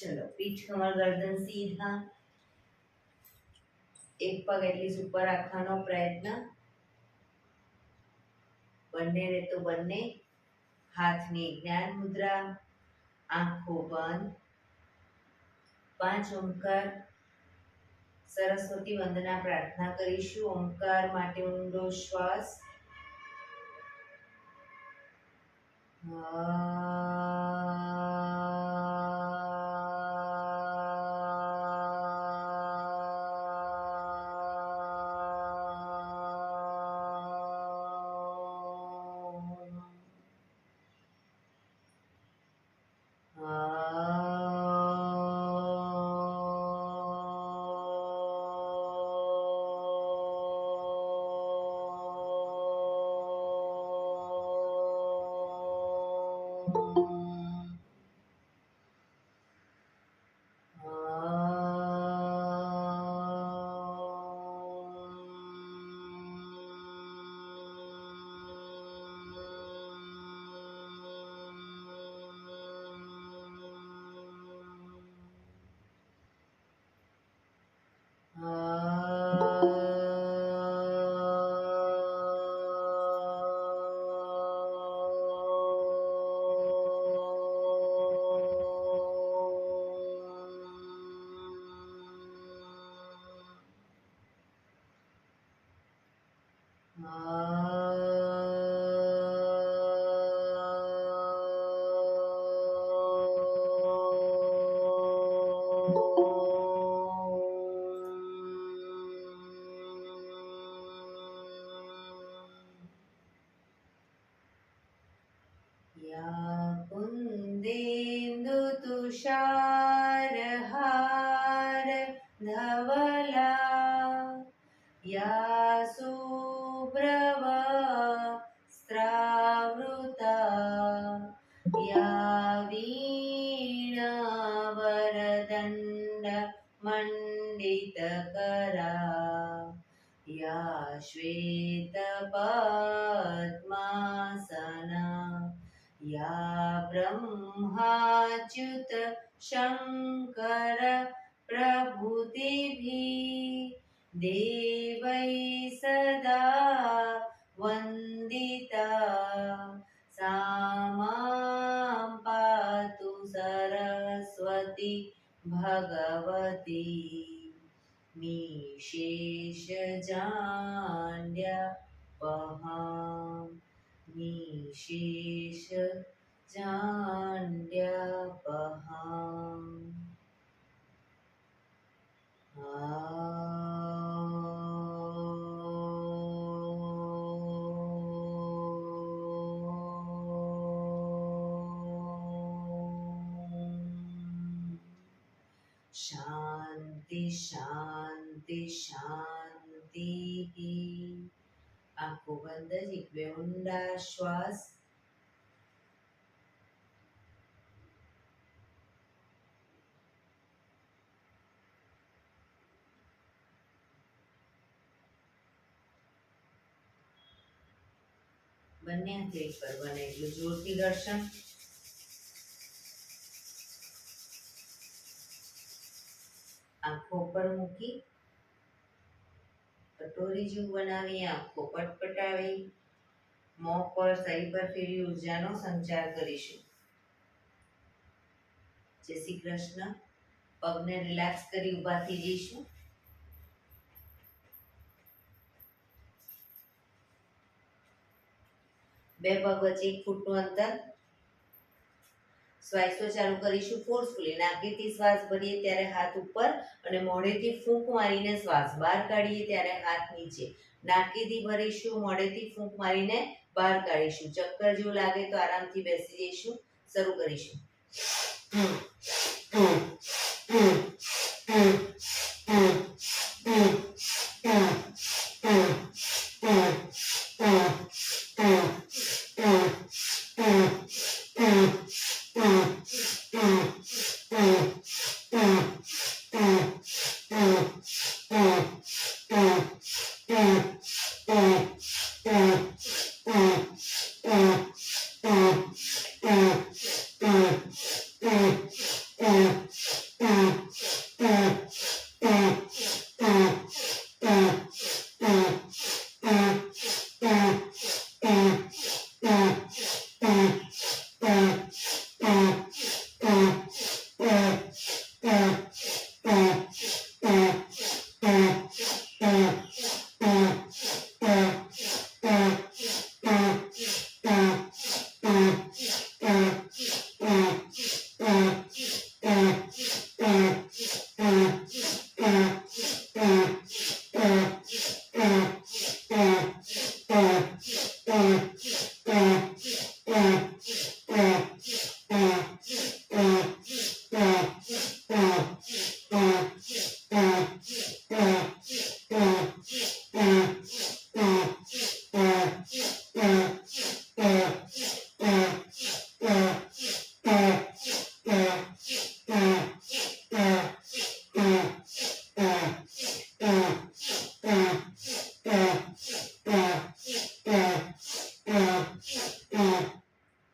चलो पीठ कमर गर्दन सीधा, एक पग एटलीस्ट ऊपर રાખવાનો પ્રયત્ન, બંને રે તો બંને હાથની જ્ઞાન મુદ્રા, આંખો બંધ, 5 ઓમકાર સરસ્વતી વંદના પ્રાર્થના કરીશું। ઓમકાર માટે ઊંડો શ્વાસ, कुन्देन्दु तुषारहार धवला, या शुभ्रवस्त्रावृता, या वीणावरदण्ड मण्डितकरा, या श्वेतपद्मासना, या ब्रह्माच्युत शङ्कर प्रभृतिभिः देवैः सदा वन्दिता, सा मां पातु सरस्वती भगवती निशेषजाड्यापहां, निशेषजाड्यापहां। शांति शांति शांति। आंखों बंद, एक वे ऊंडा श्वास, બંને હાથ એક પર બને એટલું જોરથી ઘર્ષણ, આંખો પર મૂકી કટોરી જેવું બનાવી આંખો પટપટાવી મોં પર શરીર પર ફેરવી ઉર્જાનો સંચાર કરીશું। જય શ્રી કૃષ્ણ। પગને રિલેક્સ કરી ઊભા થઈ જઈશું। બે પગ વચ્ચે 1 ફૂટનું અંતર। શ્વાસો ચાલુ કરીશું ફોર્સફુલી। નાકેથી શ્વાસ ભરીએ ત્યારે હાથ ઉપર અને મોઢેથી ફૂંક મારીને શ્વાસ બહાર કાઢીએ ત્યારે હાથ નીચે। નાકેથી ભરીશું, મોઢેથી ફૂંક મારીને બહાર કાઢીશું। ચક્કર જેવું લાગે તો આરામથી બેસી જઈશું। શરૂ કરીશું।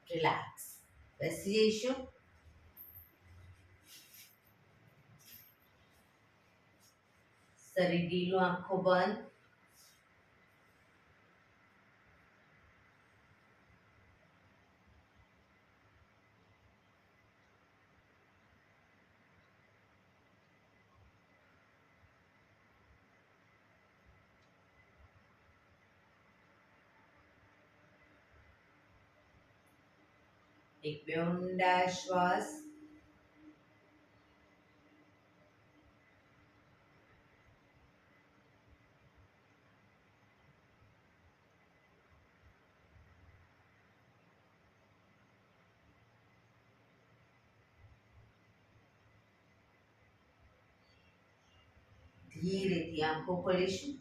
રિલેક્સ. બેસી જઈશું. શરીર ઢીલું, આંખો બંધ. એક બે ઊંડા શ્વાસ. ધીરેથી આંખો ખોલીશું.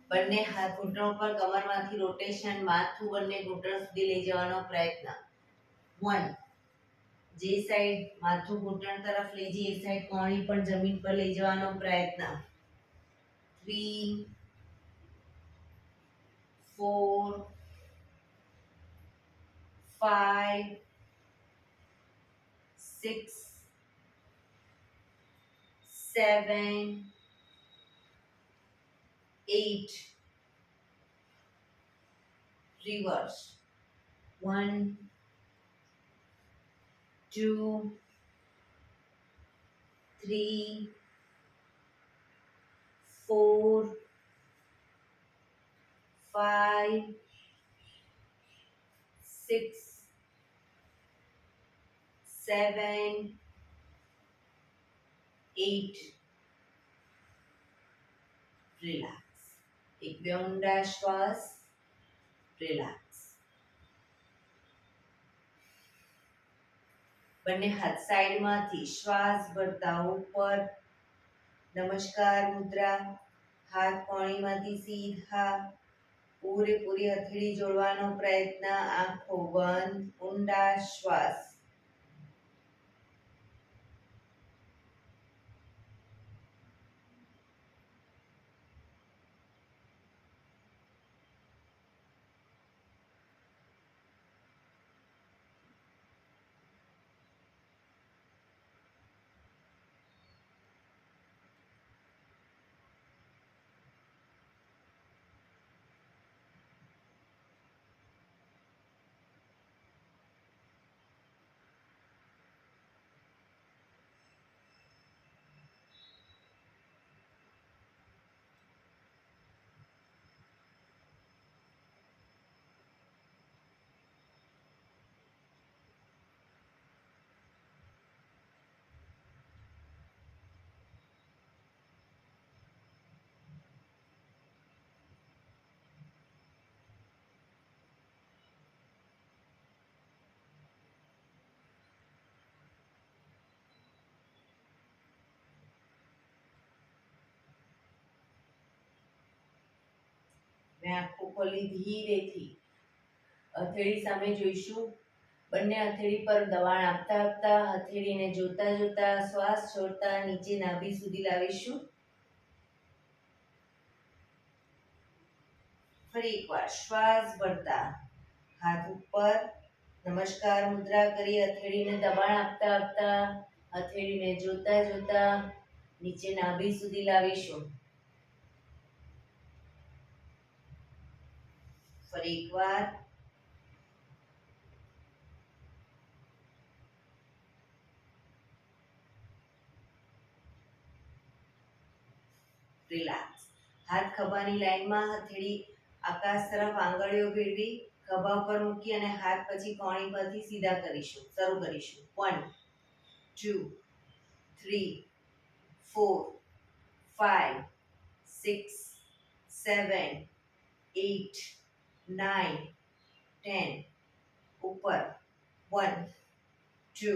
બંને હાથ ઘૂંટણ ઉપર, કમરમાંથી રોટેશન, માથું બંને ઘૂંટણ સુધી લઈ જવાનો પ્રયત્ન. 1. જે સાઈડ માથું ઘૂંટણ તરફ લઈ જઈએ એ સાઈડ કોણી પણ જમીન પર લઈ જવાનો પ્રયત્ન. 3 4 5 6 7 8. Reverse. 1 2 3 4 5 6 7 8. રિલેક્સ. એક બે ઊંડા શ્વાસ. રિલેક્સ. બંને હાથ સાઈડમાંથી શ્વાસ ભરતા ઉપર. નમસ્કાર મુદ્રા. હાથ કોણીમાંથી સીધા. પૂરેપૂરી હથેળી જોડવાનો પ્રયત્ન. આંખો બંધ. ઊંડા શ્વાસ. મેં આંખો ખોલી ધીરેથી. હથેળી સામે જોઈશું. બંને હથેળી પર દબાણ આપતા આપતા, હથેળીને જોતા જોતા, શ્વાસ છોડતા નીચે નાભી સુધી લાવીશું. ફરી એકવાર શ્વાસ ભરતા હાથ ઉપર. નમસ્કાર મુદ્રા કરી હથેળીને દબાણ આપતા આપતા, હથેળીને જોતા જોતા નીચે નાભી સુધી લાવીશું. ફરી એકવાર. રિલેક્સ. હાથ ખભાની લાઈનમાં, હથેળી આકાશ તરફ આંગળીઓ ભેળવી ખભા પર મૂકી અને હાથ પછી કોણી પરથી સીધા કરીશું. શરૂ કરીશું. 1 2 3 4 5 6 7 8 9 10. ઉપર. 1 2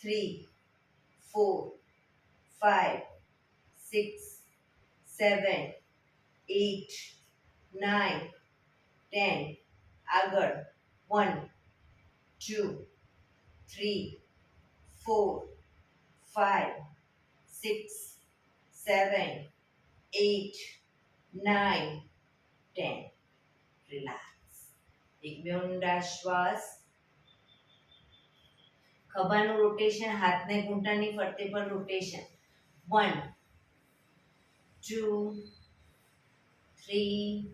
3 4 5 6 7 8 9 10. આગળ. 1 2 3 4 5 6 7 8 9 10. રિલેક્સ. એક બે ઊંડા શ્વાસ. ખભાનું રોટેશન, હાથને ઘૂંટણની ફરતે પર રોટેશન. 1 2 3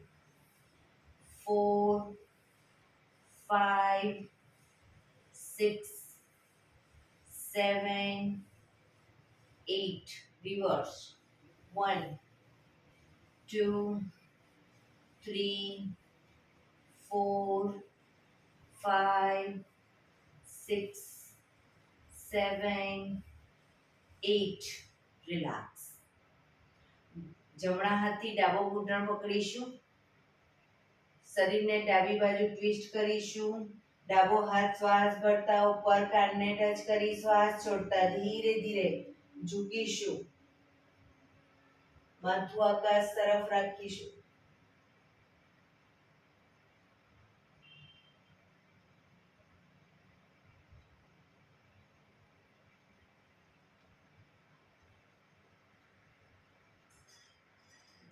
4 5 6 7 8. Reverse. 1 2 3 4 5 6 7 8. રિલેક્સ. જમણા હાથથી ડાબો ઘૂંટણ પકડીશું. શરીરને ડાબી બાજુ ટ્વિસ્ટ કરીશું. ડાબો હાથ શ્વાસ ભરતા ઉપર કાનને ટચ કરી શ્વાસ છોડતા ધીરે ધીરે ઝૂકીશું. માથું આકાશ તરફ રાખીશું.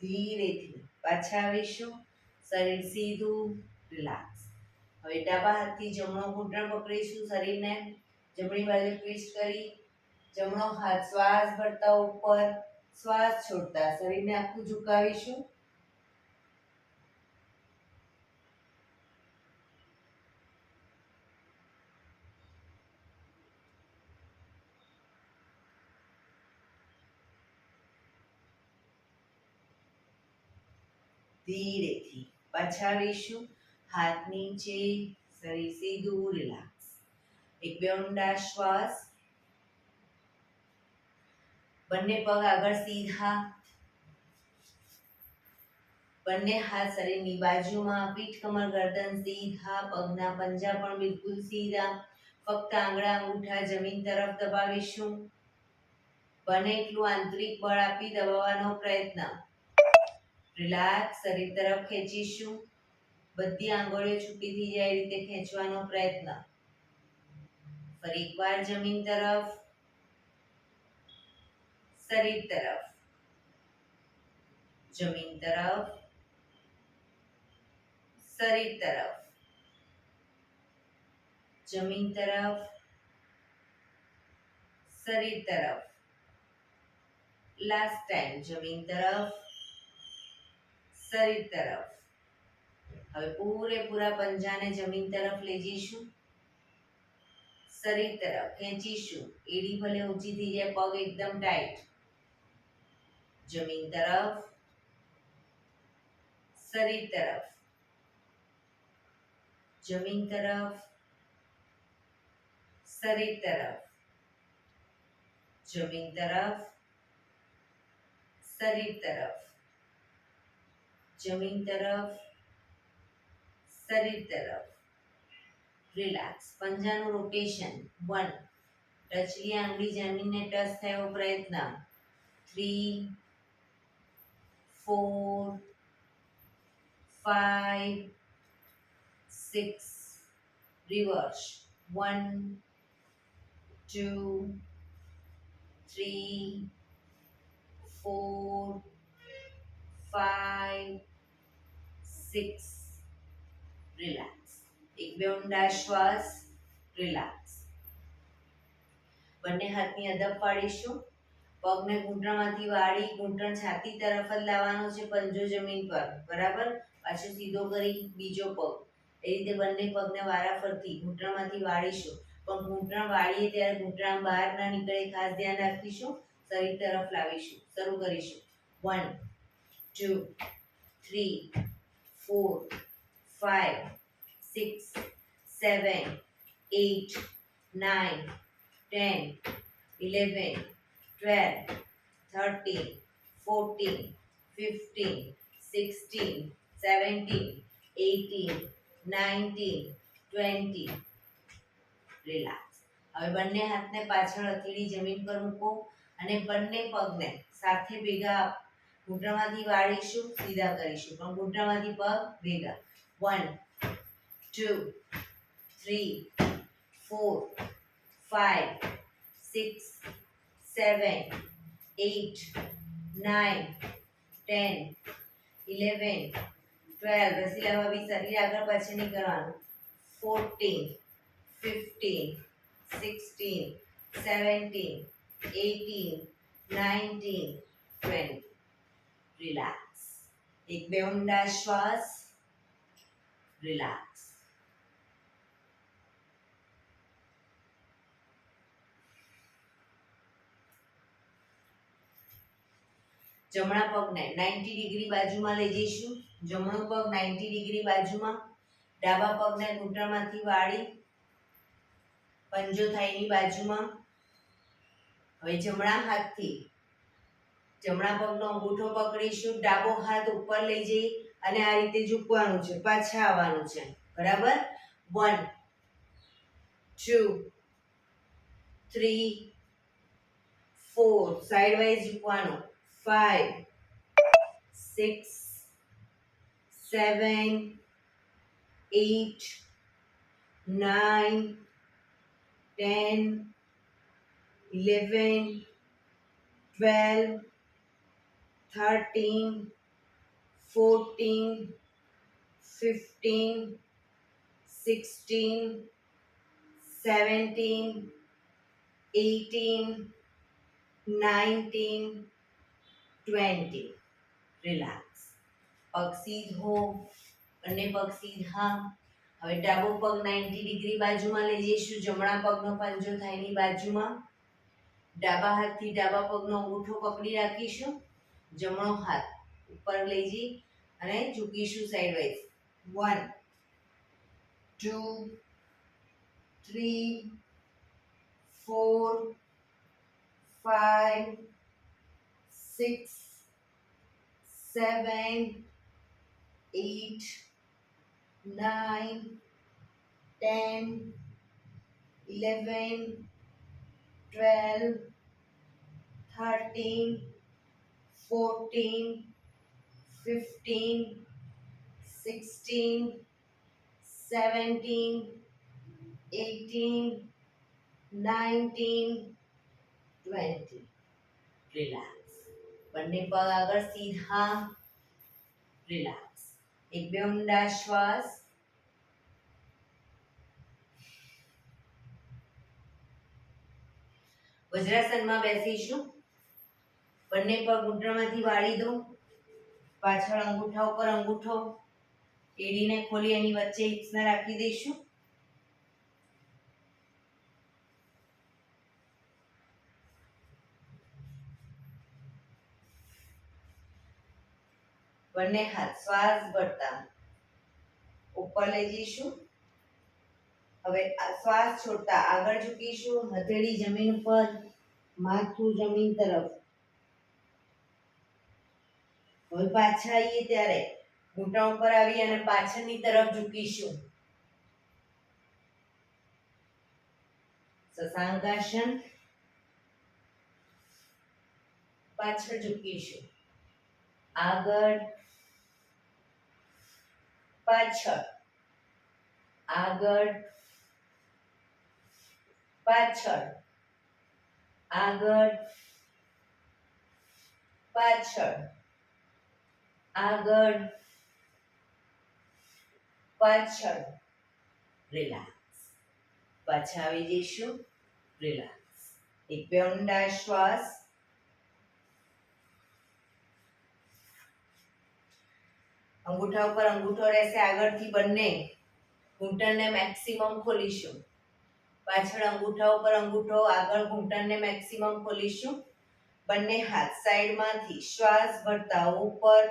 ધીરેથી પાછા આવીશું. શરીર સીધું, રિલેક્સ. હવે ડાબા હાથથી જમણો ઘૂંટણ પકડીશું. શરીરને જમણી બાજુ ટ્વિસ્ટ કરી જમણો હાથ શ્વાસ ભરતા ઉપર શ્વાસ છોડતા શરીરને આખું ઝુકાવીશું. ધીરેથી પાછા આવીશું. હાથ નીચે, શરીર સીધું, રિલેક્સ. એક બે ઊંડા શ્વાસ. બંને પગ આગળ સીધા. બંને હાથ શરીરની બાજુમાં. પીઠ કમર ગરદન સીધા. પગના પંજા પણ બિલકુલ સીધા. ફક્ત આંગળા અંગૂઠા જમીન તરફ દબાવીશું. બને એટલું આંતરિક બળ આપી દબાવવાનો પ્રયત્ન. રિલેક્સ. શરીર તરફ ખેંચીશું. બધી આંગળીઓ છૂટી થઈ જાય એ રીતે ખેંચવાનો પ્રયત્ન. ફરી એકવાર જમીન તરફ, શરીર તરફ, જમીન તરફ, શરીર તરફ, જમીન તરફ, શરીર તરફ. લાસ્ટ ટાઈમ જમીન તરફ, શરીર તરફ. હવે પૂરેપૂરા પંજાને જમીન તરફ લઈ જઈશું. શરીર તરફ ખેંચીશું. એડી ભલે ઊંચી થઈ જાય, પગ એકદમ ટાઈટ. જમીન તરફ, શરીર તરફ, જમીન તરફ, શરીર તરફ, જમીન તરફ, શરીર તરફ, જમીન તરફ, શરીર તરફ. રિલેક્સ. પંજાનું રોટેશન. 1 ટચલી આંગળી જમીનને ટચ થાય એવો પ્રયત્ન. 3 4 5 6. રિવર્સ. 1 2 3 4 5 6. રિલેક્સ. એક બે ઊંડા શ્વાસ. રિલેક્સ. બંને હાથની અદબ પાડીશું. પગને ઘૂંટણમાંથી વાળી ઘૂંટણ છાતી તરફ જ લાવવાનો છે. પંજો જમીન પર, બરાબર. પાછો સીધો કરી બીજો પગ. એ રીતે બંને પગને વારાફરતી ઘૂંટણમાંથી વાળીશું. પણ ઘૂંટણ વાળીએ ત્યારે ઘૂંટણ બહાર ના નીકળે ખાસ ધ્યાન રાખીશું. શરીર તરફ લાવીશું. શરૂ કરીશું. 1 2 3 4 5 6 7 8 9 10 11 12 13 14 15 16 17 18 19 20. રિલેક્સ. હવે બંને હાથને પાછળ હથેળી જમીન પર મૂકો અને બંને પગને સાથે ભેગા ઘૂંટણમાંથી વાળીશું. સીધા કરીશું, પણ ઘૂંટણમાંથી પગ ભેગા. 1 2 3 4 5 6 7 8 9 10 11 12 રસીલા ભાભી શરીર આગળ પાછળ નહીં કરવાનું 14 15 16 17 18 19 20 રિલેક્સ એક બે ઊંડા શ્વાસ રિલેક્સ જમણા પગને 90 ડિગ્રી બાજુમાં લઈ જઈશું જમણો પગ 90 ડિગ્રી બાજુમાં ડાબા પગને ઘૂંટણમાંથી વાળી પંજો થાઈની બાજુમાં હવે જમણા હાથથી જમણા પગનો અંગૂઠો પકડીશું ડાબો હાથ ઉપર લઈ જઈ અને આ રીતે ઝૂકવાનું છે પાછા આવવાનું છે બરાબર 1 2 3 4 સાઈડ વાઇઝ ઝૂકવાનું 5 6 7 8 9 10 11 12 13 14 15 16 17 18 19 20 રિલેક્સ પગ સીધો અને પગ સીધા હવે ડાબો પગ 90 ડિગ્રી બાજુમાં લઈ જઈશું જમણા પગનો પંજો થાઈની બાજુમાં ડાબા હાથથી ડાબા પગનો અંગૂઠો પકડી રાખીશું જમણો હાથ ઉપર લઈ જઈ અને ઝૂકીશું સાઈડ વાઇઝ 1 2 3 4 5 6 7 8 9 10 11 12 13 14 15 16 17 18 19 20 રિલેક્સ બંને પગ આગળ સીધા રિલેક્સ એક બે ઊંડા શ્વાસ વજ્રાસનમાં બેસીશું બંને પગ ઘૂંટણમાંથી વાળી દો પાછળ અંગૂઠા ઉપર અંગૂઠો એડીને ખોલી એની વચ્ચે હિપ્સને રાખી દઈશું બંને હાથ શ્વાસ ભરતા ઉપર લઈ જઈશું હવે શ્વાસ છોડતા આગળ ઝૂકીશું હથેળી જમીન ઉપર માથું જમીન તરફ હવે પાછા આવીએ ત્યારે ઘૂંટણ ઉપર આવી અને પાછળની તરફ ઝૂકીશું શશાંકાસન પાછળ ઝૂકીશું આગળ પાછળ આગળ પાછળ આગળ પાછળ આગળ પાછળ રિલેક્સ પાછા આવી જઈશું રિલેક્સ એક બે ઊંડા શ્વાસ અંગૂઠા ઉપર અંગૂઠો રહેશે આગળથી બંને ઘૂંટણને મેક્સિમમ ખોલીશું પાછળ અંગૂઠા ઉપર અંગૂઠો આગળ ઘૂંટણને મેક્સિમમ ખોલીશું બંને હાથ સાઈડમાંથી શ્વાસ ભરતા ઉપર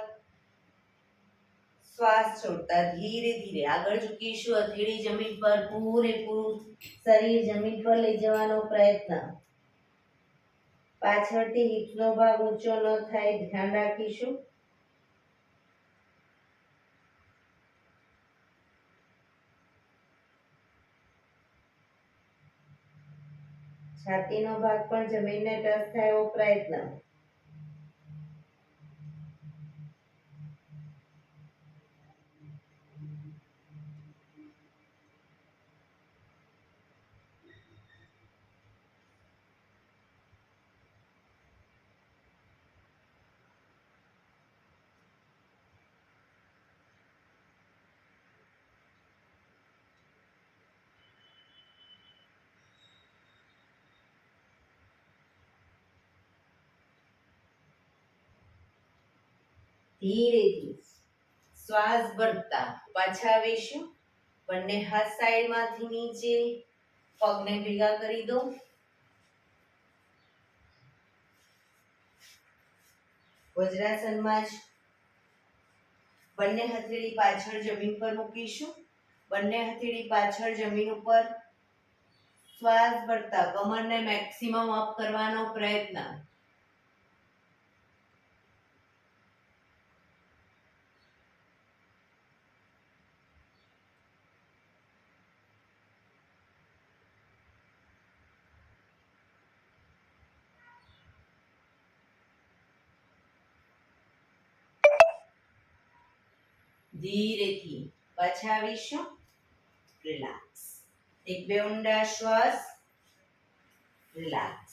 શ્વાસ છોડતા ધીરે ધીરે આગળ ઝૂકીશું હથેળી જમીન પર પૂરેપૂરું શરીર જમીન પર લઈ જવાનો પ્રયત્ન પાછળથી હિપનો ભાગ ઊંચો ન થાય ધ્યાન રાખીશું છાતીનો ભાગ પણ જમીનને ટચ થાય એવો પ્રયત્ન ધીરેથી શ્વાસ ભરતા પાછા આવીશું. બંને હાથ સાઈડમાંથી નીચે, પગને ભેગા કરી દો. વજ્રાસનમાં જ બંને હથેળી પાછળ જમીન પર મૂકીશું. બંને હથેળી પાછળ જમીન ઉપર શ્વાસ ભરતા કમરને મેક્સિમમ અપ કરવાનો પ્રયત્ન. ધીરેથી પાછા આવીશું. રિલેક્સ. એક બે ઊંડા શ્વાસ. રિલેક્સ.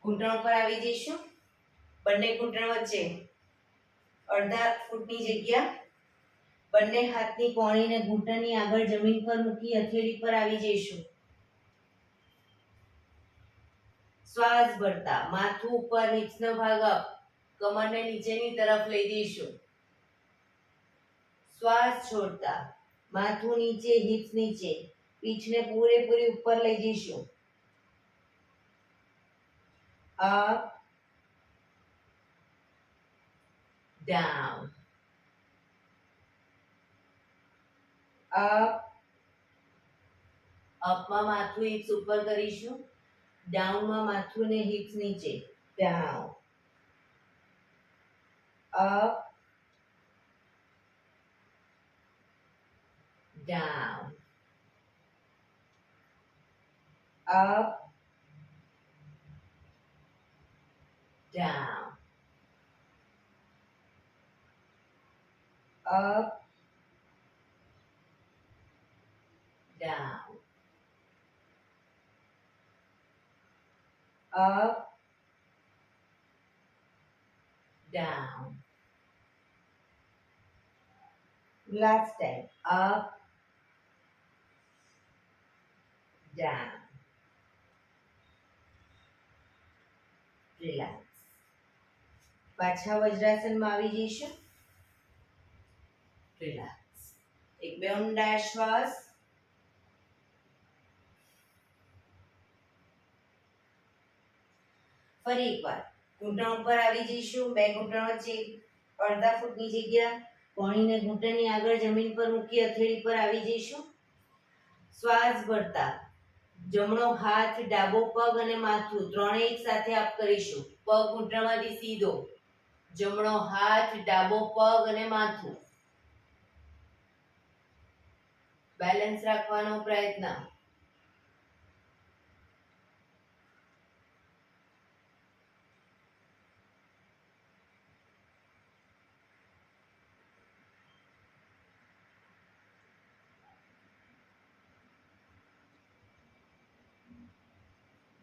ઘૂંટણ પર આવી જઈશું. બંને ઘૂંટણ વચ્ચે અડધા ફૂટની જગ્યા. બંને હાથની કોણીને ઘૂંટણની આગળ જમીન પર મૂકી હથેળી પર આવી જઈશું. શ્વાસ ભરતા માથું ઉપર, હિપ્સનો ભાગ અપ, કમરને નીચેની તરફ લઈ જઈશું. શ્વાસ છોડતા માથું નીચે, હિપ્સ નીચે, પીઠને પૂરેપૂરી ઉપર લઈ જઈશું. Up, down, up. અપમાં માથું હિપ્સ ઉપર કરીશું. ડાઉનમાં માથું ને હિપ્સ નીચે. Down, up, down, up, down, up, down, up, down. Last time. Up, down. Relax. પાછા વજ્રાસનમાં આવી જઈશું. રિલેક્સ. એક બે ઊંડા શ્વાસ. ફરી એકવાર ઘૂંટણ ઉપર આવી જઈશું. બે ઘૂંટણ વચ્ચે અડધા ફૂટની જગ્યા. કોણીને ઘૂંટણની આગળ જમીન પર મૂકી હથેળી પર આવી જઈશું. શ્વાસ ભરતા જમણો હાથ, ડાબો પગ અને માથું ત્રણેય એક સાથે આપ કરીશું. પગ ઘૂંટણમાંથી સીધો. જમણો હાથ, ડાબો પગ અને માથું. બેલેન્સ રાખવાનો પ્રયત્ન.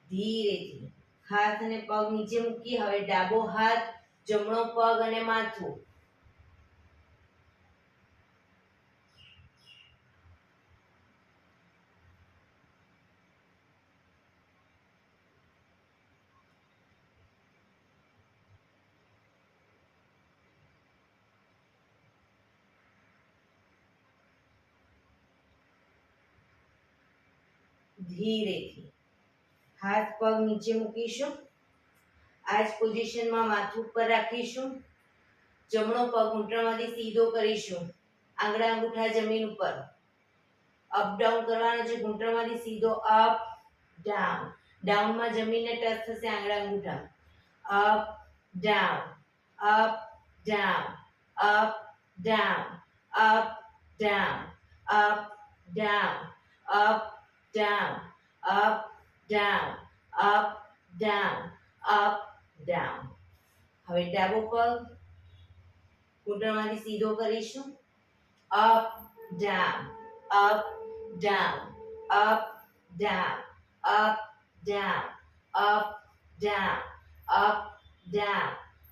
ધીરેથી હાથ અને પગ નીચે મૂકી હવે ડાબો હાથ, જમણો પગ અને માથું. ધીરેથી હાથ પગ નીચે મૂકીશું. આ જ પોઝિશનમાં માથું ઉપર રાખીશું. જમણો પગ ઘૂંટણમાંથી સીધો કરીશું. આંગળા અંગૂઠા જમીન ઉપર. અપ ડાઉન કરવાનો છે. ઘૂંટણમાંથી સીધો અપ, ડાઉન. ડાઉનમાં જમીનને ટચ થશે આંગળા અંગૂઠા. Up, down, up, down, up, down, up, down, up, down, up, down, up, down, up, down, up, down. હવે ડાબો પગ ઘૂંટણમાંથી સીધો કરીશું. Up, down, up, down, up, down, up, down, up, down, up, down,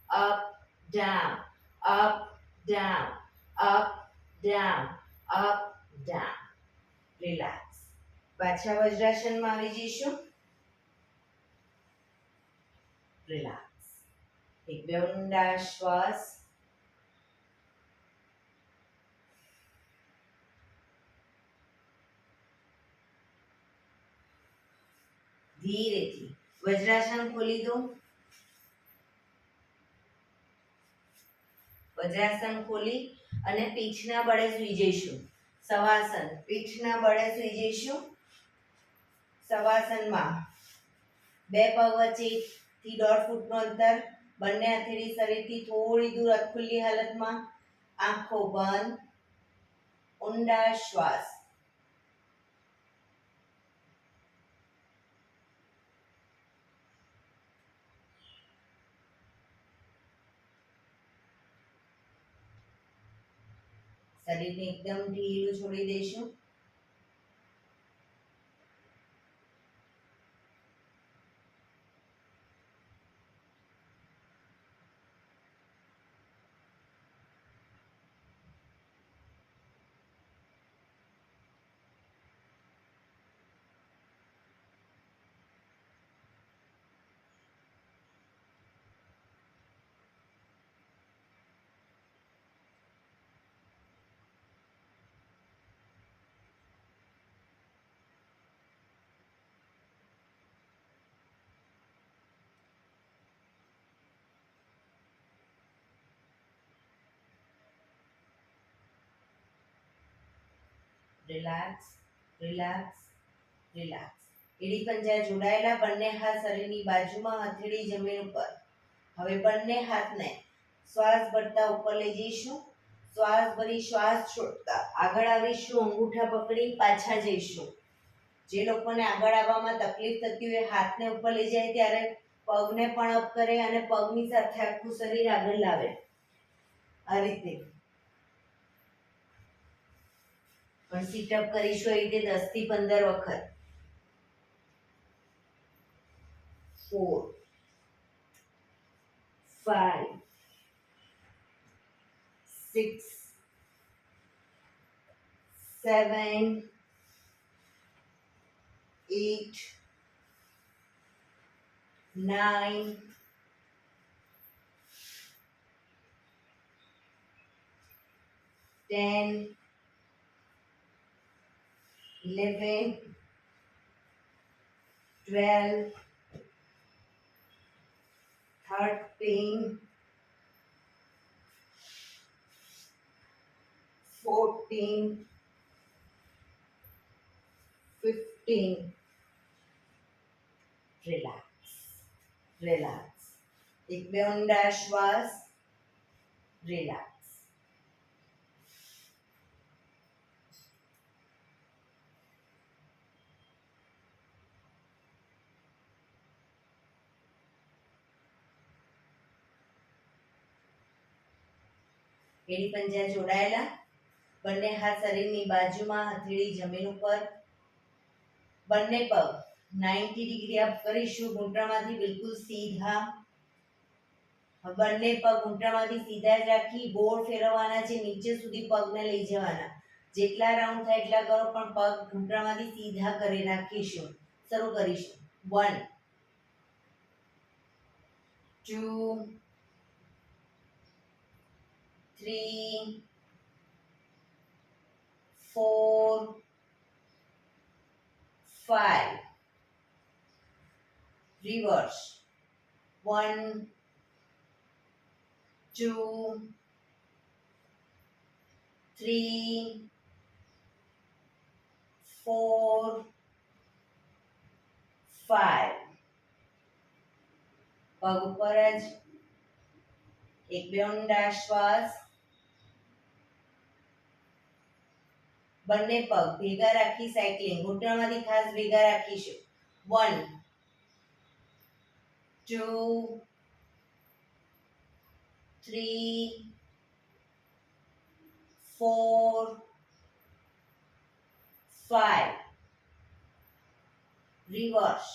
up, down, up, down, up, down, up, down. Relax. પાછા વજ્રાસનમાં આવી જઈશું. Relax. એક બે ઊંડા શ્વાસ. ધીરેથી વજ્રાસન ખોલી દો. વજ્રાસન ખોલી અને પીઠના બળે સૂઈ જઈશું. શવાસન, પીઠના બળે સૂઈ જઈશું. શવાસનમાં બે પગ વચ્ચેથી 1.5 ફૂટનું અંતર, બંને હથેળી શરીરથી થોડી દૂર અધખુલ્લી હાલતમાં, આંખો બંધ, ઊંડા શ્વાસ. શરીરને એકદમ ઢીલું છોડી દઈશું. Relax, relax, relax. એડી પંજા જોડાયેલા, બંને હાથ શરીરની બાજુમાં, હથેળી જમીન ઉપર. હવે બંને હાથને શ્વાસ ભરતા ઉપર લઈ જઈશું. શ્વાસ ભરી શ્વાસ છોડતા આગળ આવીશું. અંગૂઠા પકડી પાછા જઈશું. જે લોકોને આગળ આવવામાં તકલીફ થતી હોય હાથને ઉપર લઈ જાય ત્યારે પગને પણ અપ કરે અને પગની સાથે આખું શરીર આગળ લાવે. આ રીતે પણ સીટઅપ કરીશું એ રીતે 10 થી 15 વખત. 4 5 6 7 8 9 10 11 12 13 14 15. Relax, relax. એક બે ઊંડા શ્વાસ. રિલેક્સ. એડી પંજા જોડાયેલા, બંને હાથ શરીરની બાજુમાં, હથેળી જમીન ઉપર. બંને પગ 90 ડિગ્રી અપ કરીશું. ઘૂંટણમાંથી બિલકુલ સીધા. બંને પગ ઘૂંટણમાંથી સીધા જ રાખી ગોળ ફેરવવાના છે. નીચે સુધી પગને લઈ જવાના. જેટલા રાઉન્ડ થાય એટલા કરો, પણ પગ ઘૂંટણમાંથી સીધા કરી રાખીશું. શરૂ કરીશું. 1 2 3 4 5. Reverse. 1 2 3 4 5. પગ ઉપર જ. એક બે ઊંડા શ્વાસ. બંને પગ ભેગા રાખી સાયકલિંગ. ઘૂંટણમાંથી ખાસ ભેગા રાખીશું. 1 2 3 4 5. Reverse.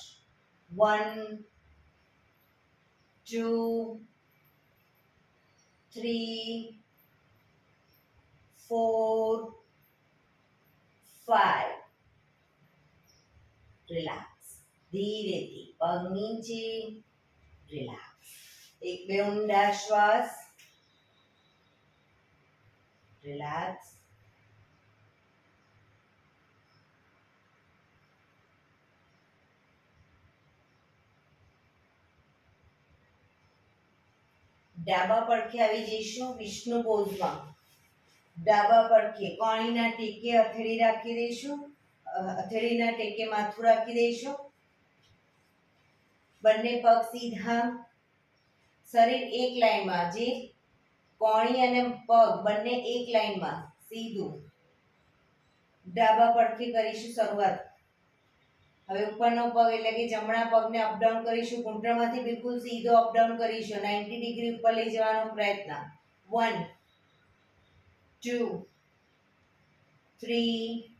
1 2 3 4 5. રિલેક્સ. ધીરેથી પગ નીચે, રિલેક્સ. એક બે ઊંડા શ્વાસ. રિલેક્સ. ડાબા પડખે આવી જઈશું વિષ્ણુ પોઝમાં. ડાબા પડખે કોણીના ટેકે હથેળી રાખી દઈશું. હથેળીના ટેકે માથું રાખી દઈશું. બંને પગ સીધા. શરીર એક લાઈનમાં, જે કોણી અને પગ બંને એક લાઈનમાં સીધું. ડાબા પડખે કરીશું શરૂઆત. હવે ઉપરનો પગ એટલે કે જમણા પગને અપડાઉન કરીશું. ઘૂંટણમાંથી બિલકુલ સીધો અપડાઉન કરીશું. 90 ડિગ્રી ઉપર લઈ જવાનો પ્રયત્ન. 1 2 3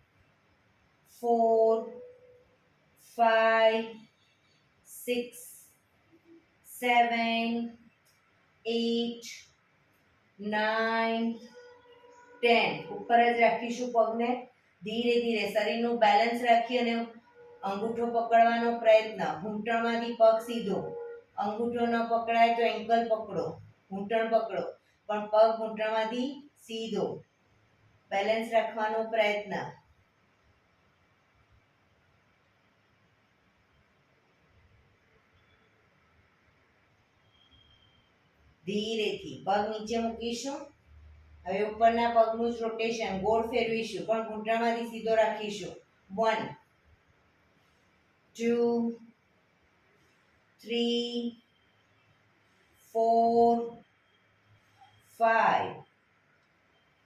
4 5 6 7 8 9 10. ઉપર જ રાખીશું પગને. ધીરે ધીરે શરીરનું બેલેન્સ રાખી અને અંગૂઠો પકડવાનો પ્રયત્ન. ઘૂંટણમાંથી પગ સીધો. અંગૂઠો ન પકડાય તો એન્કલ પકડો, ઘૂંટણ પકડો, પણ પગ ઘૂંટણમાંથી સીધો. બેલેન્સ રાખવાનો પ્રયત્ન. ધીરેથી પગ નીચે મૂકીશું. હવે ઉપરના પગનું જ રોટેશન ગોળ ફેરવીશું, પણ ઘૂંટણમાંથી સીધો રાખીશું. 1 2 3 4 5.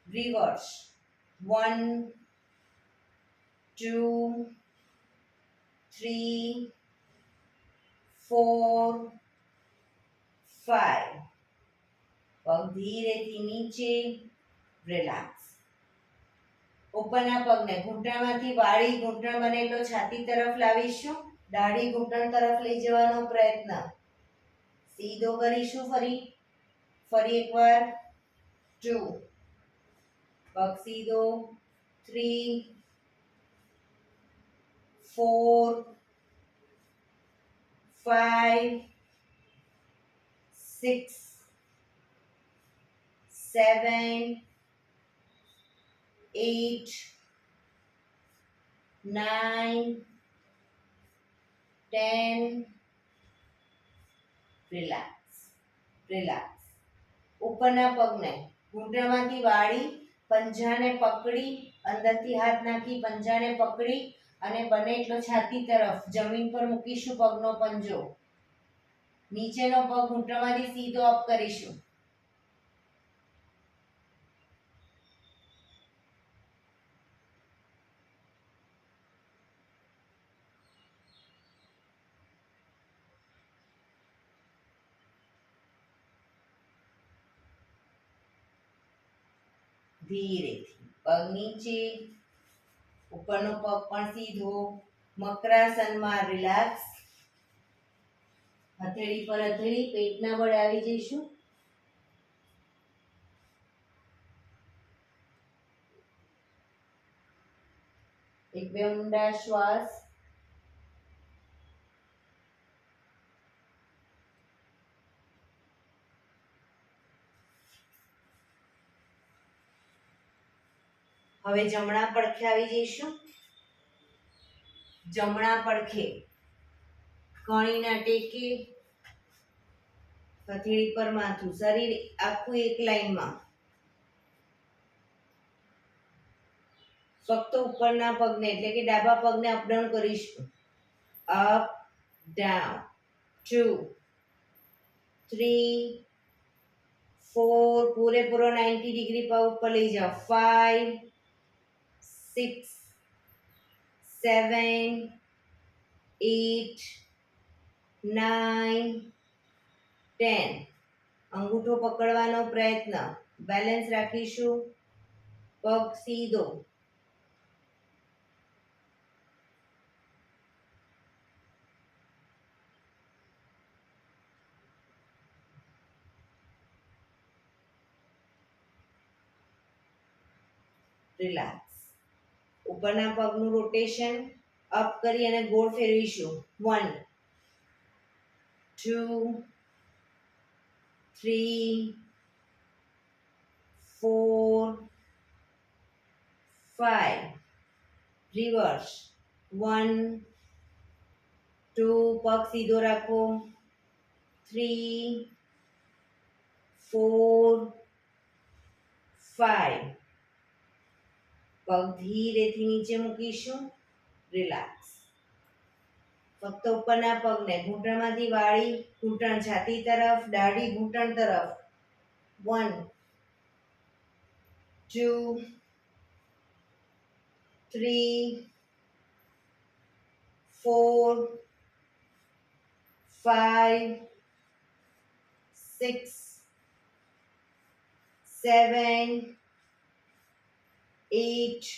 રિવર્સ. 1 2 3 4 5. પગ ધીરેથી નીચે. રિલેક્સ. ઉપરના પગને ઘૂંટણમાંથી વાળી ઘૂંટણ બનેલો છાતી તરફ લાવીશું. દાઢી ઘૂંટણ તરફ લઈ જવાનો પ્રયત્ન. સીધો કરીશું. ફરી એકવાર. 2 પગ સીધો. 3 4 5 6 7 8 9 10. રિલેક્સ. રિલેક્સ. ઉપરના પગને ઘૂંટણમાંથી વાળી પંજાને પકડી, અંદરથી હાથ નાખી પંજાને પકડી અને બને એટલો છાતી તરફ જમીન પર મૂકીશું. પગનો પંજો નીચેનો પગ ઘૂંટણમાંથી સીધો અપ કરીશું. ધીરેથી પગ નીચે. ઉપરનો પગ પણ સીધો. મકરાસનમાં. રિલેક્સ. હથેળી પર હથેળી પેટના બળે આવી જઈશું. એક બે ઊંડા શ્વાસ. હવે જમણા પડખે આવી જઈશું. જમણા પડખે કણીના ટેકે, હથેળી પર માથું. શરીર આખું એક લાઈનમાં. ફક્ત ઉપરના પગને એટલે કે ડાબા પગને અપડાઉન કરીશું. Up down. 2 3 4. પૂરેપૂરો 90 ડિગ્રી પગ ઉપર લઈ જાઓ. 5 6 7 8 9 10. અંગૂઠો પકડવાનો પ્રયત્ન. બેલેન્સ રાખીશું. પગ સીધો. રિલેક્સ. ઉપરના પગનું રોટેશન અપ કરી અને ગોળ ફેરવીશું. 1 2 3 4 5 રિવર્સ 1 2 પગ સીધો રાખો 3 4 5 પગ ધીરેથી નીચે મૂકીશું રિલેક્સ ફક્ત ઉપરના પગને ઘૂંટણમાંથી વાળી ઘૂંટણ છાતી તરફ દાઢી ઘૂંટણ તરફ 1 2 3 4 5 6 7 8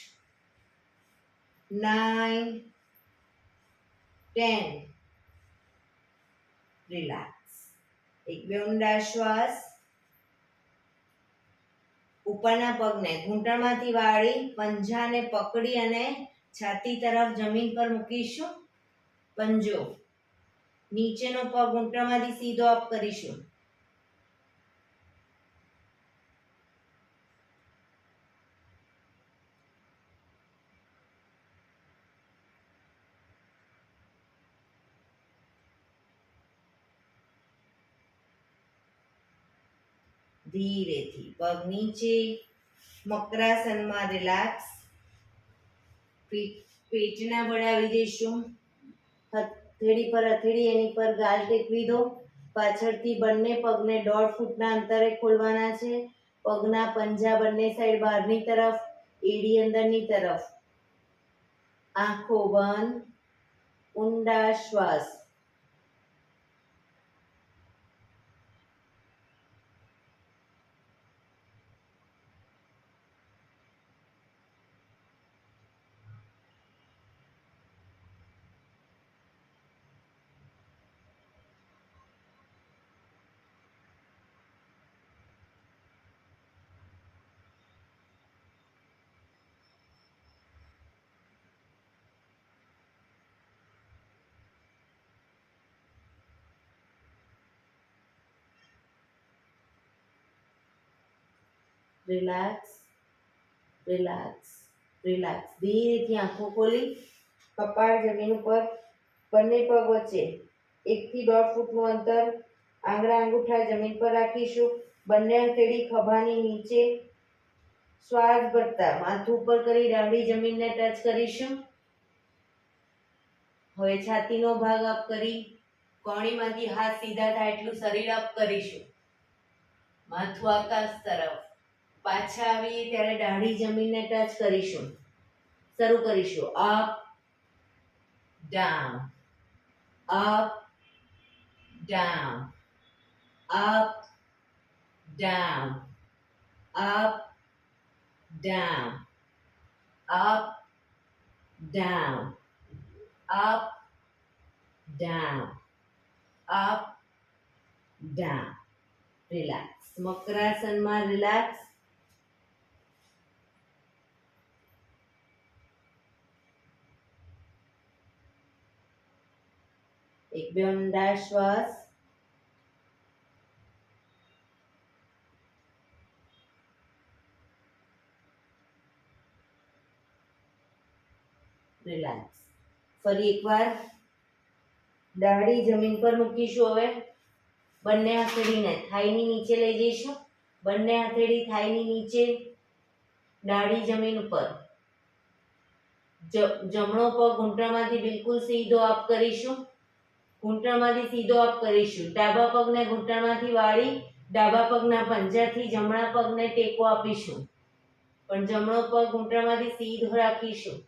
9 10 રિલેક્સ એક બે ઊંડા શ્વાસ ઉપરના પગને ઘૂંટણમાંથી વાળી પંજાને પકડી અને છાતી તરફ જમીન પર મૂકીશું પંજો નીચેનો પગ ઘૂંટણમાંથી સીધો અપ કરીશું ધીરેથી પગ નીચે મકરાસનમાં રિલેક્સ પેટના બળાવી દઈશું હથેળી પર હથેળી એની પર ગાલ ટેકવી દો પાછળથી બંને પગને 1.5 ફૂટના અંતરે ખોલવાના છે પગના પંજા બંને સાઈડ બહારની તરફ એડી અંદરની તરફ આંખો બંધ ઊંડા શ્વાસ રિલેક્સ રિલેક્સ રિલેક્સ ધીરેથી આંખો ખોલી કપાળ જમીન ઉપર બંને પગ વચ્ચે 1 થી 1.5 ફૂટનું અંતર આંગળા અંગૂઠા જમીન પર રાખીશું બંને હથેળી ખભાની નીચે શ્વાસ ભરતા માથું ઉપર કરી દાઢી જમીનને ટચ કરીશું હવે છાતીનો ભાગ અપ કરી કોણીમાંથી હાથ સીધા થાય એટલું શરીર અપ કરીશું માથું આકાશ તરફ પાછા આવીએ ત્યારે દાઢી જમીનને ટચ કરીશું શરૂ કરીશું up down up down up down up down up down up down up down relax મકરાસનમાં રિલેક્સ એક બે ઊંડા શ્વાસ રિલેક્સ ફરી એકવાર દાઢી જમીન પર મૂકીશું હવે બંને હથેળીને થાઈની નીચે લઈ જઈશું બંને હથેળી થાઈની નીચે દાઢી જમીન ઉપર જમણો પગ ઘૂંટણમાંથી બિલકુલ સીધો અપ કરીશું ઘૂંટણમાંથી સીધો અપ કરીશું ડાબા પગને ઘૂંટણમાંથી વાળી ડાબા પગના પંજાથી જમણા પગને ટેકો આપીશું પણ જમણો પગ ઘૂંટણમાંથી સીધો રાખીશું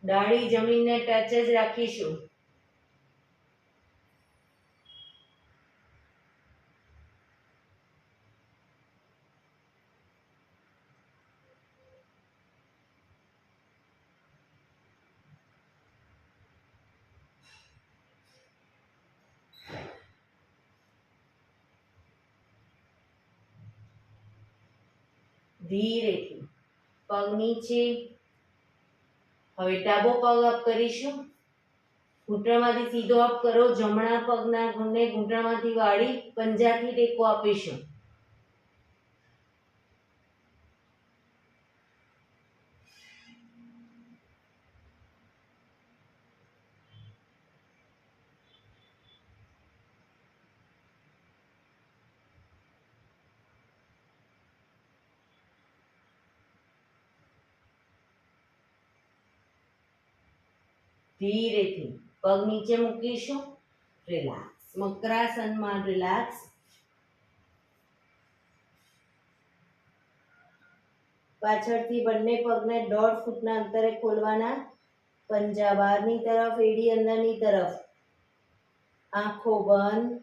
દાઢી જમીનને ટચ જ રાખીશું ધીરેથી પગ નીચે હવે ડાબો પગ અપ કરીશું ઘૂંટણમાંથી સીધો અપ કરો, જમણા પગના ઘૂંટણને ઘૂંટણમાંથી વાળી પંજાથી ટેકો આપીશું. ધીરેથી પગ નીચે મૂકીશું. રિલેક્સ. મકરાસનમાં રિલેક્સ. પાછળથી બંને પગને 1.5 ફૂટના અંતરે ખોલવાના. પંજા બહારની તરફ, એડી અંદરની તરફ. આંખો બંધ.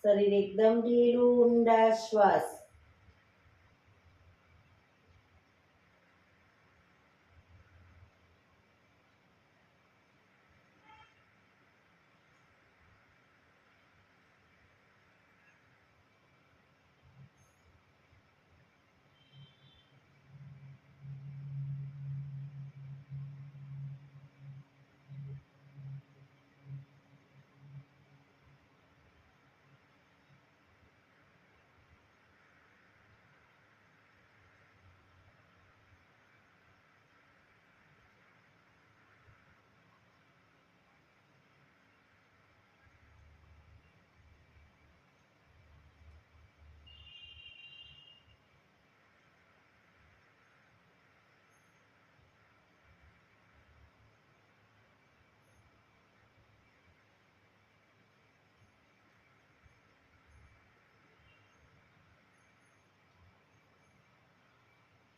શરીર એકદમ ઢીલું. ઊંડા શ્વાસ.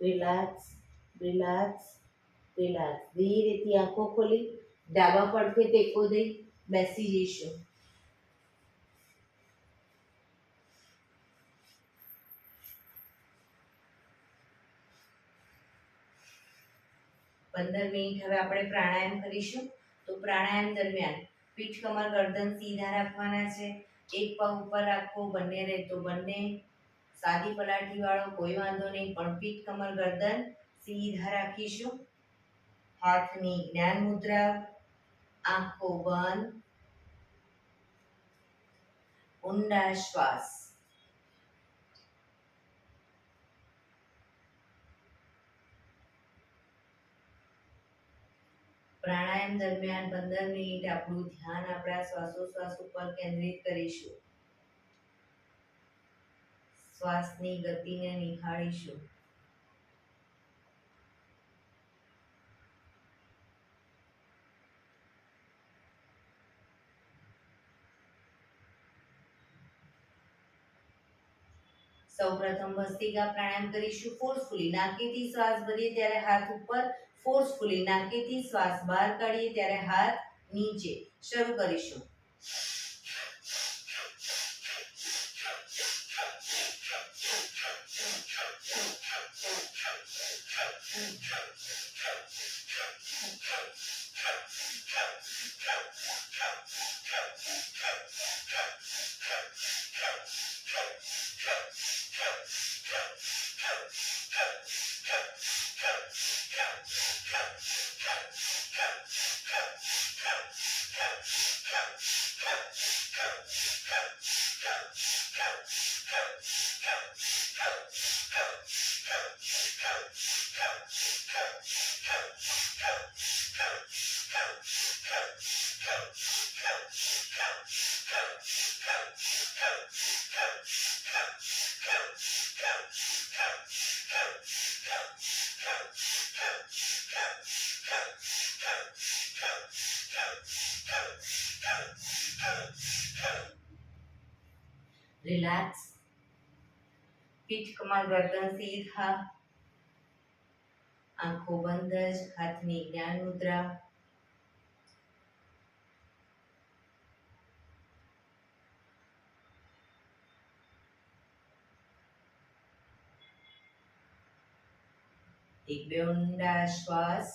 રિલેક્સ. રિલેક્સ. રિલેક્સ. ધીરેથી આંખો ખોલી ડાબા પડખે ટેકો દઈ બેસી જઈશું. 15 મિનિટ હવે આપણે પ્રાણાયામ કરીશું. તો પ્રાણાયામ દરમિયાન પીઠ, કમર, ગરદન સીધા રાખવાના છે. એક પગ ઉપર રાખવો, બંને રહે તો બંને. સાદી પલાઠી વાળો કોઈ વાંધો નહીં, પણ પીઠ, કમર, ગરદન સીધા રાખીશું. હાથની જ્ઞાન મુદ્રા. આંખો બંધ. ઊંડા શ્વાસ. પ્રાણાયામ દરમિયાન 15 મિનિટ આપણું ધ્યાન આપણા શ્વાસોશ્વાસ ઉપર કેન્દ્રિત કરીશું. શ્વાસની ગતિને નિહાળીશું. સૌપ્રથમ ભસ્ત્રિકા પ્રાણાયામ કરીશું. ફોર્સફુલી નાકેથી શ્વાસ ભરીએ ત્યારે હાથ ઉપર, ફોર્સફુલી નાકેથી શ્વાસ બહાર કાઢીએ ત્યારે હાથ નીચે. શરૂ કરીશું. રિલેક્સ. પીઠ, કમર, ગરદન સીધા. આંખો બંધ જ. હાથની જ્ઞાન મુદ્રા. એક બે ઊંડા શ્વાસ.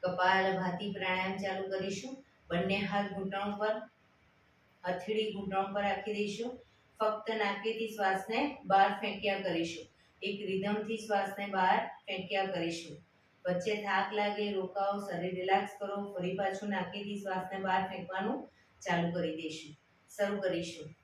કપાલભાતિ પ્રાણાયામ ચાલુ કરીશું. બંને હાથ ઘૂંટણ પર, હથેળી ઘૂંટણ પર રાખી દઈશું. ફક્ત નાકેથી શ્વાસને બહાર ફેંક્યા કરીશું. એક રિધમથી શ્વાસને બહાર ફેંક્યા કરીશું. વચ્ચે થાક લાગે રોકાઓ, શરીર રિલેક્સ કરો, ફરી પાછું નાકેથી શ્વાસને બહાર ફેંકવાનું ચાલુ કરી દઈશું. શરૂ કરીશું.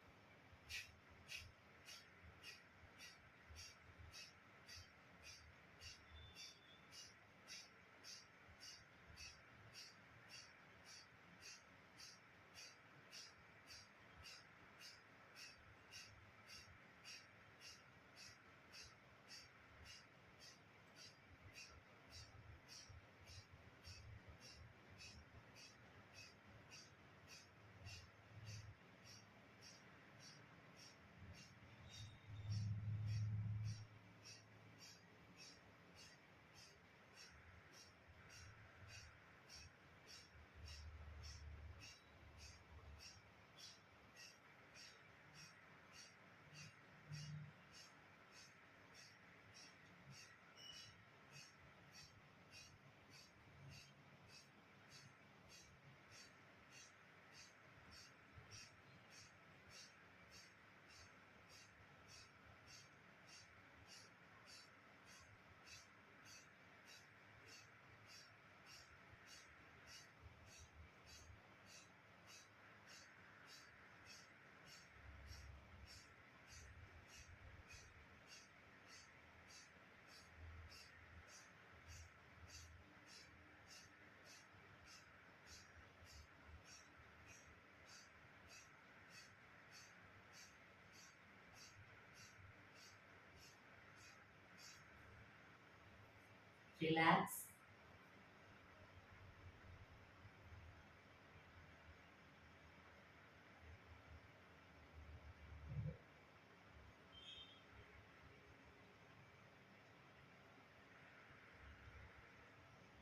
રિલેક્સ.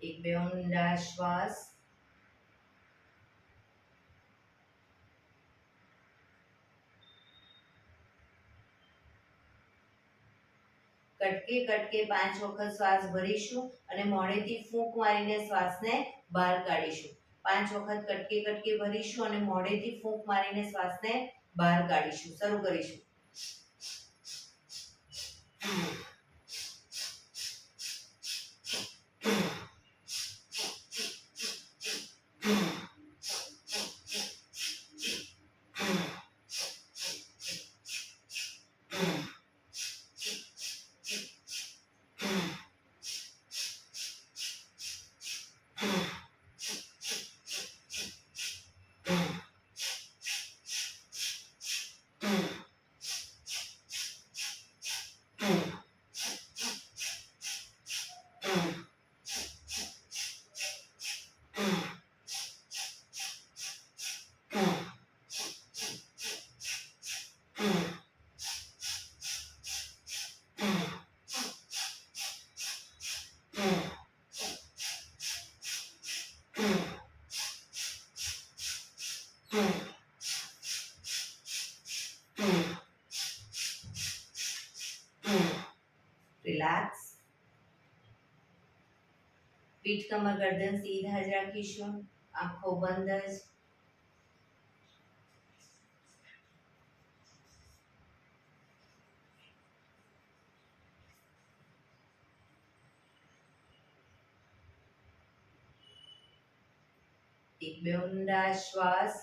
એક બે ઊંડા શ્વાસ. કટકે કટકે 5 વખત શ્વાસ ભરીશું અને મોઢેથી ફૂંક મારીને શ્વાસને બહાર કાઢીશું. 5 વખત કટકે કટકે ભરીશું અને મોઢેથી ફૂંક મારીને શ્વાસને બહાર કાઢીશું. શરૂ કરીશું. રિલેક્સ. પીઠ કમર ગરદન સીધા જ રાખીશું. આંખો બંધ જ. એક બે ઊંડા શ્વાસ.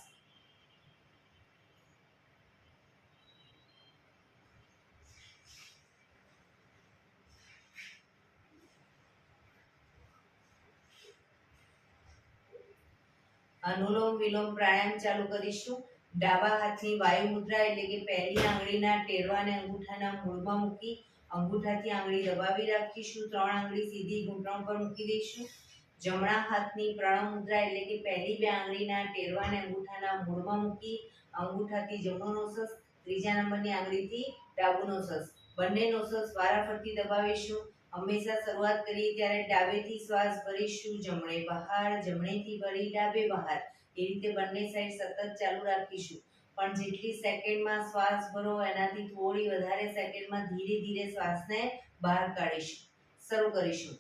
અનુલોમ વિલોમ પ્રાણાયામ ચાલુ કરીશું. ડાબા હાથની વાયુ મુદ્રા એટલે કે પહેલી આંગળીના ટેરવાને અંગૂઠાના મૂળમાં મૂકી અંગૂઠાથી આંગળી દબાવી રાખીશું. 3 આંગળી સીધી ઘૂંટણ પર મૂકી દઈશું. જમણા હાથની પ્રણવ મુદ્રા એટલે કે પહેલી 2 આંગળીના ટેરવાને અંગૂઠાના મૂળમાં મૂકી અંગૂઠાથી જમણો નોસસ, ત્રીજા નંબરની આંગળીથી ડાબુ નોસસ, બંને નોસસ વારાફરતી દબાવીશું. હંમેશા શરૂઆત કરીએ ત્યારે ડાબેથી શ્વાસ ભરીશું, જમણે બહાર, જમણેથી ભરી ડાબે બહાર. એ રીતે બંને સાઈડ સતત ચાલુ રાખીશું. પણ જેટલી સેકન્ડમાં શ્વાસ ભરો એનાથી થોડી વધારે સેકન્ડમાં ધીરે ધીરે શ્વાસને બહાર કાઢીશું. શરૂ કરીશું.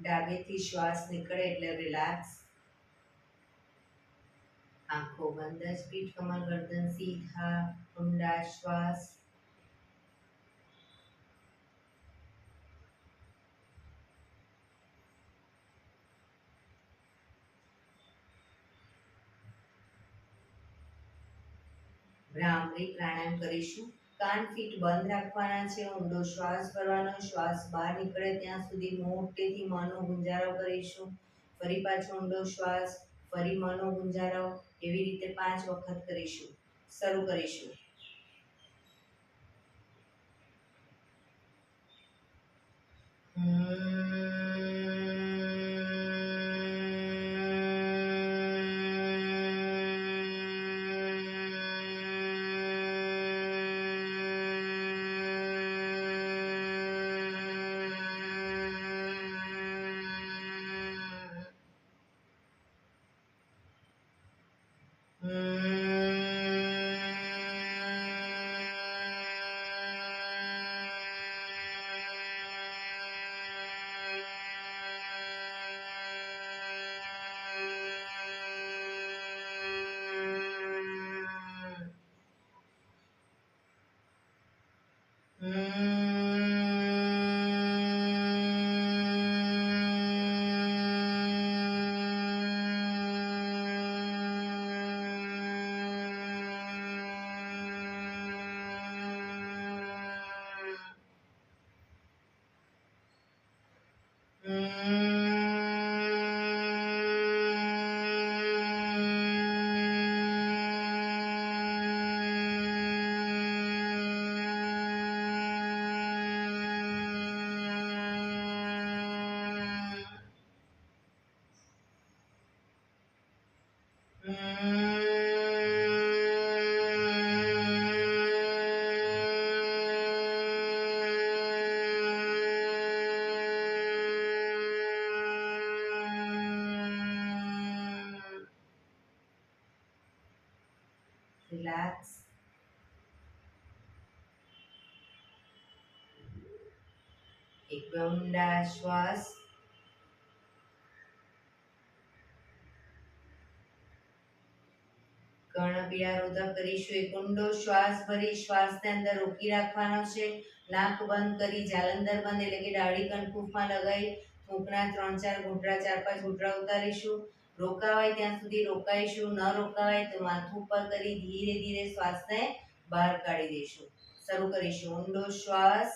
ડાબેથી શ્વાસ નીકળે એટલે રિલેક્સ. આંખો બંધ જ, પીઠ કમર ગરદન સીધા, ઊંડા શ્વાસ. ભ્રામરી પ્રાણાયામ કરીશું. કાન ફીટ બંધ રાખવાના છે, ઊંડો શ્વાસ ભરવાનો, શ્વાસ બહાર નીકળે ત્યાં સુધી મોટેથી મનનો ગુંજારો કરીશું. ફરી પાછો ઊંડો શ્વાસ, ફરી મનનો ગુંજારો, એવી રીતે 5 વખત કરીશું. શરૂ કરીશું. રિલેક્સ. એક ઊંડા શ્વાસ. કર્ણપીળા કરીશું. એક ઊંડો શ્વાસ ભરી શ્વાસને અંદર રોકી રાખવાનો છે. નાક બંધ કરી જાલંધર બંધ એટલે કે દાઢી કણકુફમાં લગાવી થૂંકના 3-4 ઘૂંટડા 4-5 ઘૂંટડા ઉતારીશું. રોકાવાય ત્યાં સુધી રોકાઈશું, ન રોકાવાય તો માથું ઉપર કરી ધીરે ધીરે શ્વાસને બહાર કાઢી દઈશું. શરૂ કરીશું. ઊંડો શ્વાસ.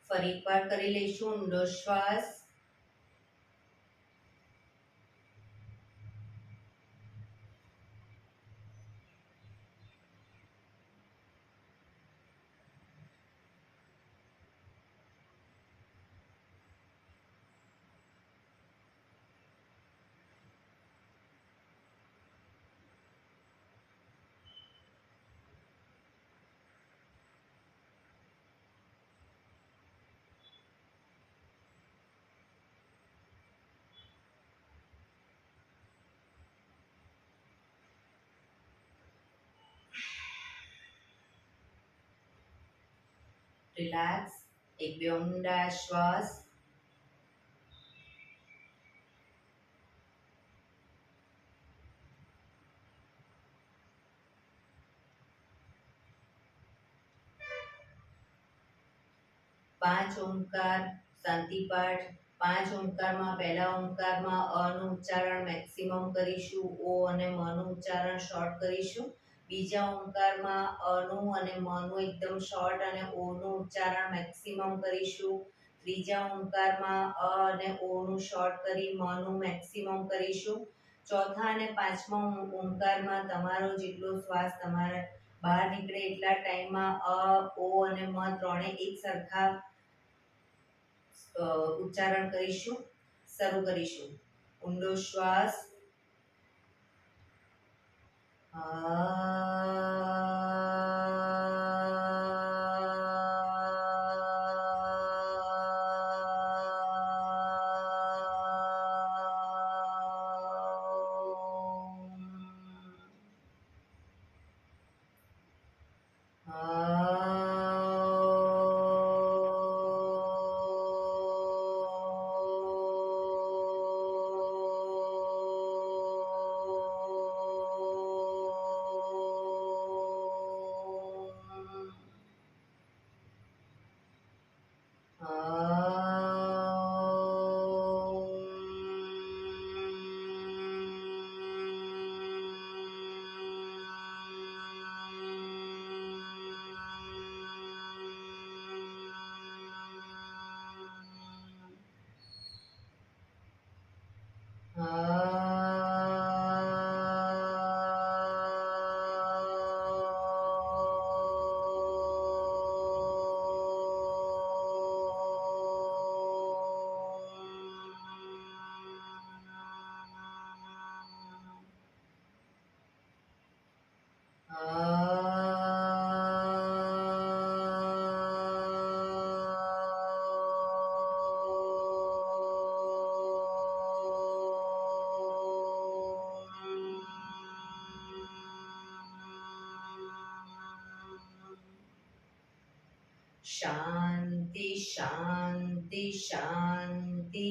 ફરી એકવાર કરી લઈશું. ઊંડો શ્વાસ. રિલેક્સ. એક ઊંડા શ્વાસ. પાંચ ઓમકાર શાંતિપાઠ. 5 ઓમકારમાં પહેલા ઓમકારમાં અ નું ઉચ્ચારણ મેક્સિમમ કરીશું, ઓ અને મ નું ઉચ્ચારણ શોર્ટ કરીશું. બીજા ઓમકારમાં અ નું અને મ નું એકદમ શોર્ટ અને ઓ નું ઉચ્ચારણ મેક્સિમમ કરીશું. ત્રીજા ઓમકારમાં અ અને ઓ નું શોર્ટ કરી મ નું મેક્સિમમ કરીશું. ચોથા અને પાંચમા ઓંકારમાં તમારો જેટલો શ્વાસ તમારા બહાર નીકળે એટલા ટાઈમમાં અ, ઓ અને મ ત્રણે એક સરખા ઉચ્ચારણ કરીશું. શરૂ કરીશું. ઊંડો શ્વાસ, શાંતિ શાંતિ શાંતિ.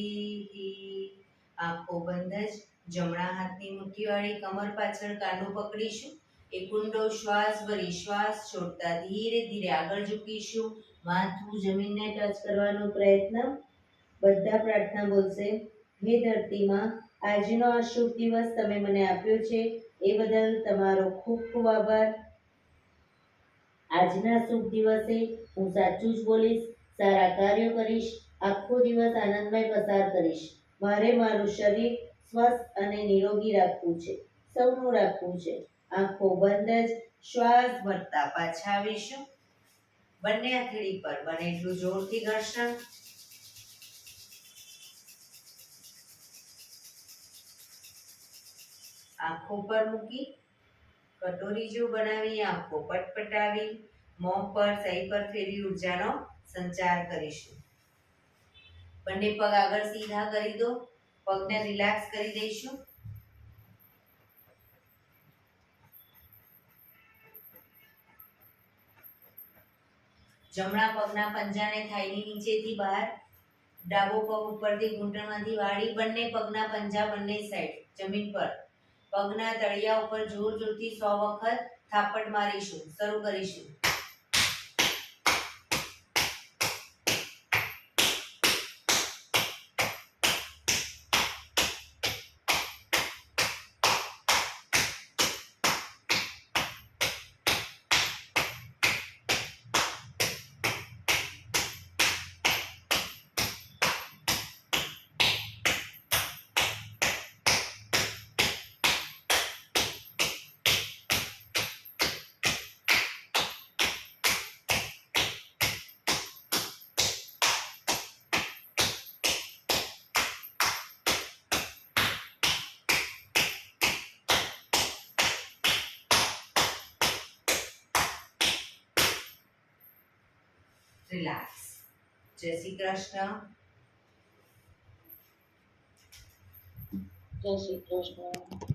આંખો બંધ જ જમણા હાથની મુઠ્ઠીવાળી કમર પાછળ કાંડું પકડીશું. એક ઊંડો શ્વાસ ભરી શ્વાસ છોડતા ધીરે ધીરે આગળ ઝૂકીશું. માથું જમીનને ટચ કરવાનો પ્રયત્ન. બધા પ્રાર્થના બોલશે. હે ધરતીમાં, આજનો આ શુભ દિવસ તમે મને આપ્યો છે એ બદલ તમારો ખૂબ ખૂબ આભાર. આજના શુભ દિવસે હું સાચું જ બોલીશ, સારા કાર્યો કરીશ, આખો દિવસ આનંદમય પસાર કરીશ. મારે મારું શરીર સ્વસ્થ અને નિરોગી રાખવું છે, સૌનું રાખવું છે. આંખો બંધ જ શ્વાસ ભરતા પાછા આવીશું. બંને હથેળી પર બને એટલું જોરથી ઘર્ષણ. આંખો પર મૂકી કટોરી જેવું બનાવી આંખો પટપટાવી મોં પર સહી પર ફેરવી ઉર્જાનો સંચાર કરીશું. બંને પગ આગળ સીધા કરી દો. પગને રિલેક્સ કરી દઈશું. જમણા પગના પંજાને થાઈની નીચેથી બહાર, ડાબો પગ ઉપરથી ઘૂંટણમાંથી વાળી બંને પગના પંજા બંને સાઈડ જમીન પર. પગના તળિયા ઉપર જોર જોરથી 100 વખત થાપટ મારીશું. શરૂ કરીશું. રિલેક્સ. જય શ્રી કૃષ્ણ. જય શ્રી કૃષ્ણ.